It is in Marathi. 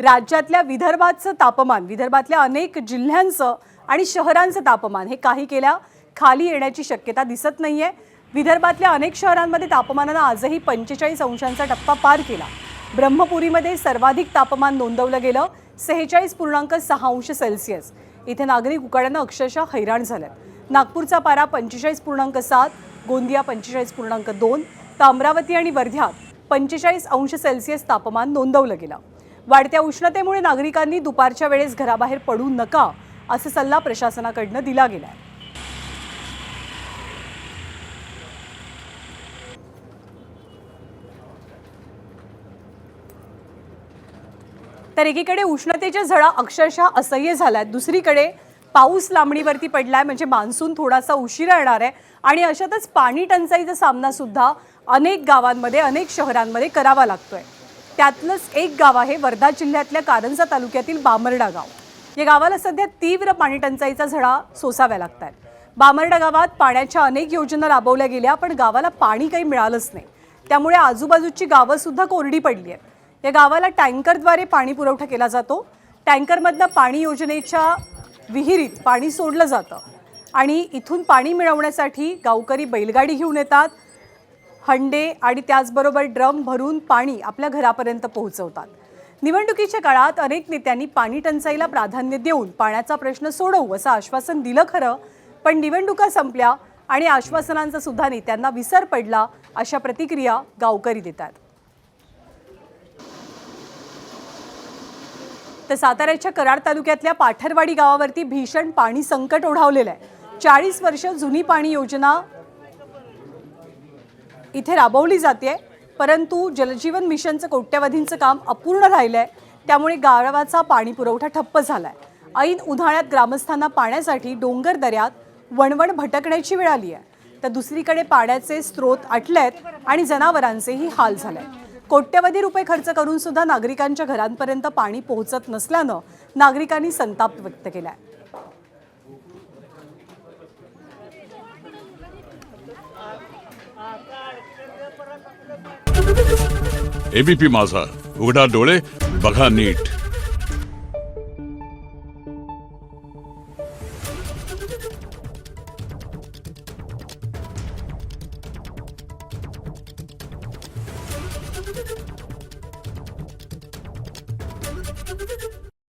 राज्यातल्या विदर्भाचं तापमान, विदर्भातल्या अनेक जिल्ह्यांचं आणि शहरांचं तापमान हे काही केल्या खाली येण्याची शक्यता दिसत नाहीये। विदर्भातल्या अनेक शहरांमध्ये तापमानाने आजही 45 अंशांचा टप्पा पार केला। ब्रह्मपुरीमध्ये सर्वाधिक तापमान नोंदवलं गेलं 46.6 अंश सेल्सिअस। इथे नागरिक उकाड्याने अक्षरशः हैराण झालेत। नागपूरचा पारा 45.7, गोंदिया 45.2 तर अमरावती आणि वर्ध्यात 45 अंश सेल्सिअस तापमान नोंदवलं गेलं। वाढत्या उष्णतेमुळे नागरिकांनी दुपारच्या वेळेस घराबाहेर पडू नका असा सल्ला प्रशासनाकडून दिला गेलाय। तर एकीकडे उष्णतेच्या झळा अक्षरशः असह्य झाल्यात, दुसरीकडे पाऊस लांबणीवरती पडलाय, म्हणजे मान्सून थोडासा उशिरा येणार आहे आणि अशातच पाणी टंचाईचा सामना सुद्धा अनेक गावांमध्ये, अनेक शहरांमध्ये करावा लागतोय। त्यातलंच एक गाव आहे वर्धा जिल्ह्यातल्या कारंजा तालुक्यातील बामर्डा गाव। या गावाला सध्या तीव्र पाणी टंचाईचा झळा सोसाव्या लागतात। बामर्डा गावात पाण्याच्या अनेक योजना राबवल्या गेल्या, पण गावाला पाणी काही मिळालंच नाही। त्यामुळे आजूबाजूची गावं सुद्धा कोरडी पडली आहेत। या गावाला टँकरद्वारे पाणी पुरवठा केला जातो। टँकरमधनं पाणी योजनेच्या विहिरीत पाणी सोडलं जातं आणि इथून पाणी मिळवण्यासाठी गावकरी बैलगाडी घेऊन येतात, हंडे आणि त्याचबरोबर ड्रम भरून पाणी आपल्या घरापर्यंत पोहोचवतात। निवडणुकीच्या काळात अनेक नेत्यांनी पाणी टंचाईला प्राधान्य देऊन पाण्याचा प्रश्न सोडवू असं आश्वासन दिलं खरं, पण निवडणुका संपल्या आणि आश्वासनांचा सुद्धा नेत्यांना विसर पडला, अशा प्रतिक्रिया गावकरी देतात। तर साताऱ्याच्या कराड तालुक्यातल्या पाठरवाडी गावावरती भीषण पाणी संकट ओढावलेलं आहे। 40 वर्ष जुनी पाणी योजना इथे राबवली जाते, परंतु जलजीवन मिशनचं कोट्यवधींचं काम अपूर्ण राहिलंय। त्यामुळे गावाचा पाणी पुरवठा ठप्प झालाय। ऐन उन्हाळ्यात ग्रामस्थांना पाण्यासाठी डोंगर दऱ्यात वणवण भटकण्याची वेळ आली आहे। तर दुसरीकडे पाण्याचे स्रोत आटलेत आणि जनावरांचेही हाल झाले। कोट्यवधी रुपये खर्च करून सुद्धा नागरिकांच्या घरांपर्यंत पाणी पोहोचत नसल्यानं नागरिकांनी संताप व्यक्त केलाय। एबीपी माझा, उघडा डोळे बघा नीट।